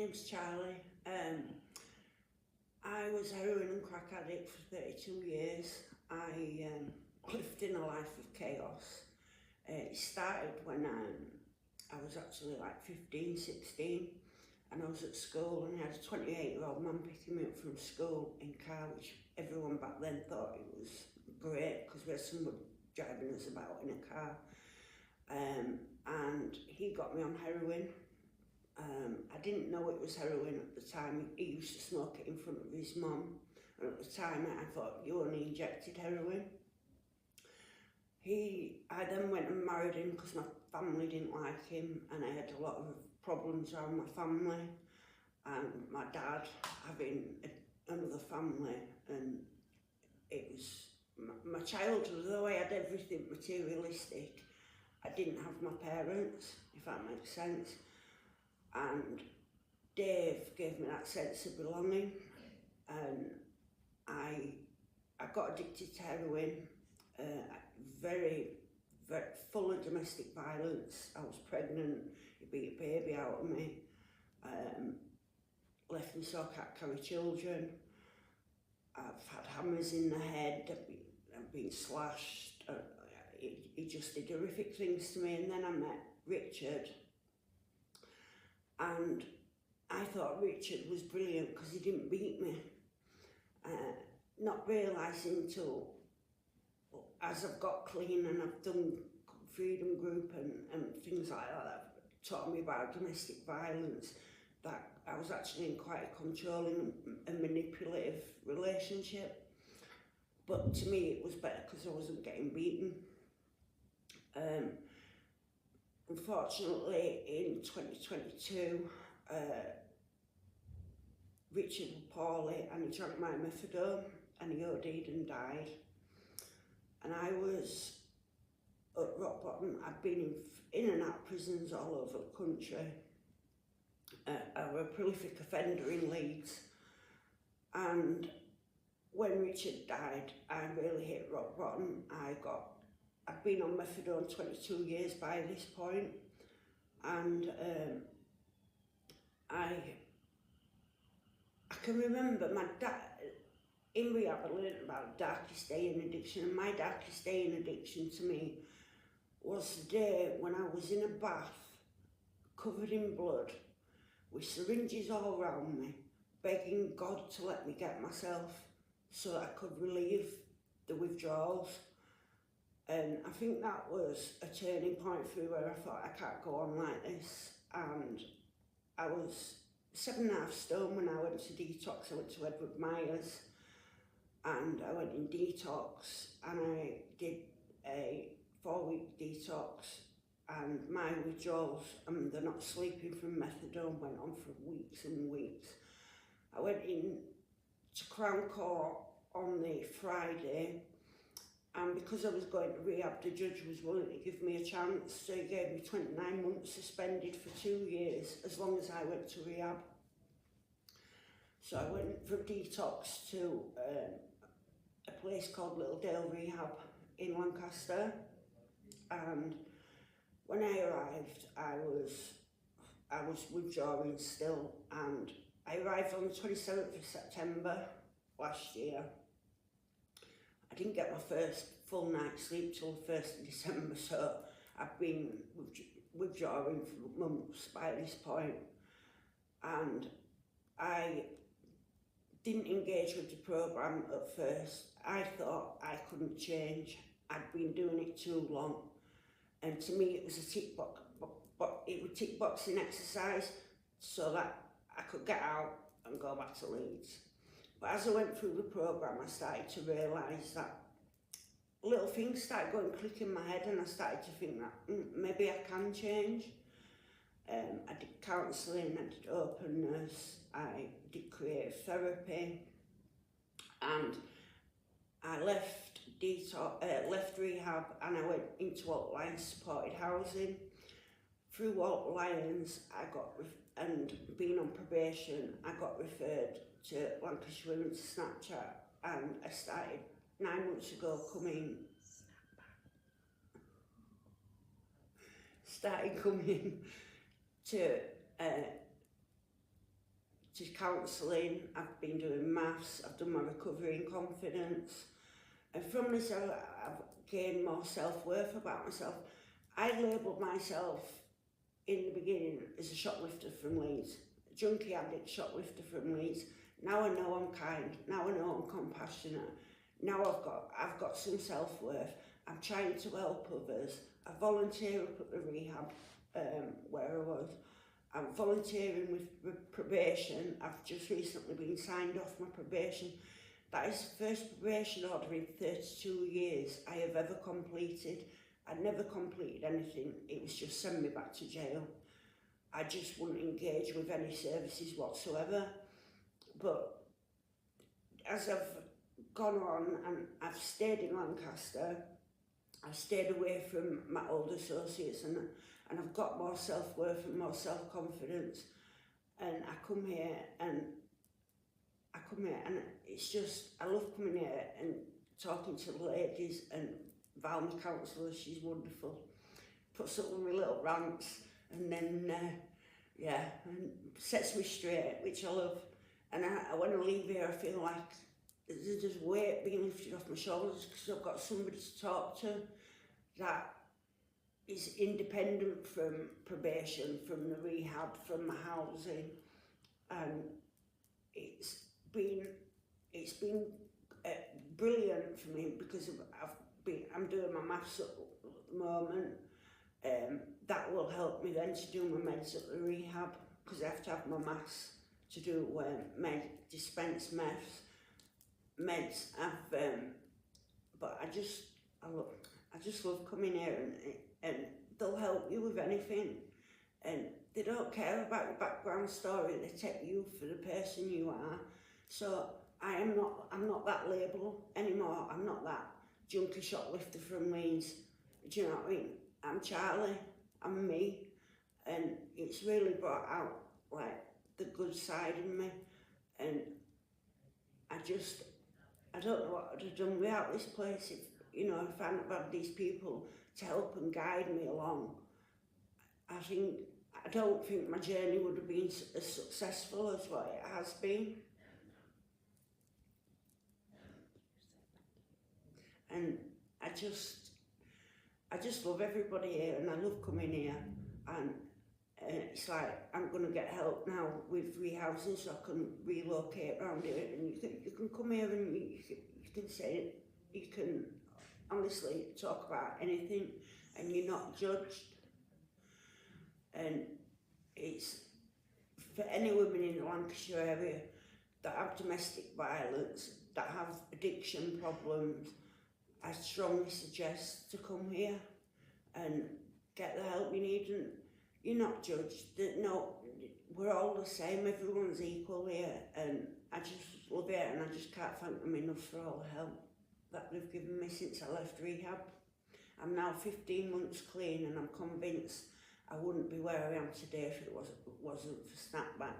name's Charlie. I was a heroin and crack addict for 32 years. I lived in a life of chaos. It started when I was actually like 15, 16, and I was at school, and I had a 28-year-old man picking me up from school in a car, which everyone back then thought it was great because we had someone driving us about in a car. And he got me on heroin. I didn't know it was heroin at the time. He used to smoke it in front of his mum, and at the time I thought, you only injected heroin. I then went and married him because my family didn't like him, and I had a lot of problems around my family, and my dad having another family, and it was my childhood. Although I had everything materialistic, I didn't have my parents, if that makes sense. And Dave gave me that sense of belonging, and I got addicted to heroin, very full of domestic violence. I was pregnant, he beat a baby out of me, left me so I can't carry children. I've had hammers in the head, I've been slashed. He just did horrific things to me, and then I met Richard. And I thought Richard was brilliant because he didn't beat me. Not realising until, as I've got clean and I've done Freedom Group and things like that taught me about domestic violence, that I was actually in quite a controlling and manipulative relationship. But to me it was better because I wasn't getting beaten. Unfortunately, in 2022, Richard was poorly and he drank my methadone and he OD'd and died. And I was at rock bottom. I've been in and out of prisons all over the country. I was a prolific offender in Leeds. And when Richard died, I really hit rock bottom. I've been on methadone 22 years by this point, and I can remember my dad, in rehab I learned about darkest day in addiction, and my darkest day in addiction to me was the day when I was in a bath, covered in blood, with syringes all around me, begging God to let me get myself so that I could relieve the withdrawals. And I think that was a turning point through where I thought I can't go on like this. And I was 7.5 stone when I went to detox. I went to Edward Myers and I went in detox, and I did a 4-week detox, and my withdrawals and the not sleeping from methadone went on for weeks and weeks. I went in to Crown Court on the Friday, and because I was going to rehab, the judge was willing to give me a chance, so he gave me 29 months suspended for 2 years, as long as I went to rehab. So I went from detox to a place called Littledale Rehab in Lancaster, and when I arrived, I was withdrawing still, and I arrived on the 27th of September last year. I didn't get my first full night's sleep till the 1st of December, so I've been withdrawing for months by this point. And I didn't engage with the programme at first. I thought I couldn't change. I'd been doing it too long. And to me it was a tick box, but it was tick boxing exercise so that I could get out and go back to Leeds. But as I went through the programme, I started to realise that little things started going click in my head, and I started to think that maybe I can change. I did counselling, I did openness, I did creative therapy, and I left rehab and I went into Walter Lyons supported housing. Through Walter Lyons, and being on probation, I got referred to Lancashire Women's Snapchat, and I started 9 months ago coming to to counselling, I've been doing maths, I've done my recovery and confidence, and from this I've gained more self-worth about myself. I labelled myself in the beginning as a shoplifter from Leeds, a junkie addict shoplifter from Leeds. Now I know I'm kind, now I know I'm compassionate, now I've got some self-worth. I'm trying to help others. I volunteer up at the rehab where I was. I'm volunteering with probation. I've just recently been signed off my probation. That is the first probation order in 32 years I have ever completed. I never completed anything. It was just send me back to jail. I just wouldn't engage with any services whatsoever. But as I've gone on and I've stayed in Lancaster, I've stayed away from my old associates and I've got more self-worth and more self-confidence, and I come here and it's just, I love coming here and talking to the ladies, and Val, my counsellor, she's wonderful, puts up with my little rants and then yeah, and sets me straight, which I love. And when I leave here I feel like there's weight being lifted off my shoulders because I've got somebody to talk to that is independent from probation, from the rehab, from the housing, and it's been brilliant for me because I'm doing my maths at the moment. That will help me then to do my meds at the rehab because I have to have my maths to do dispense meds. But I just love coming here, and they'll help you with anything, and they don't care about your background story. They take you for the person you are. So I'm not that label anymore. I'm not that junkie shoplifter from Leeds. Do you know what I mean? I'm Charlie. I'm me, and it's really brought out like the good side in me, and I don't know what I'd have done without this place if I hadn't had these people to help and guide me along. I don't think my journey would have been as successful as what it has been. And I just love everybody here, and I love coming here, and it's like I'm going to get help now with rehousing so I can relocate around here, and you can come here and you can say, you can honestly talk about anything and you're not judged. And it's for any women in the Lancashire area that have domestic violence, that have addiction problems, I strongly suggest to come here and get the help you need, and you're not judged. No, we're all the same, everyone's equal here, and I just love it, and I just can't thank them enough for all the help that they've given me since I left rehab. I'm now 15 months clean, and I'm convinced I wouldn't be where I am today if it wasn't for Snapback.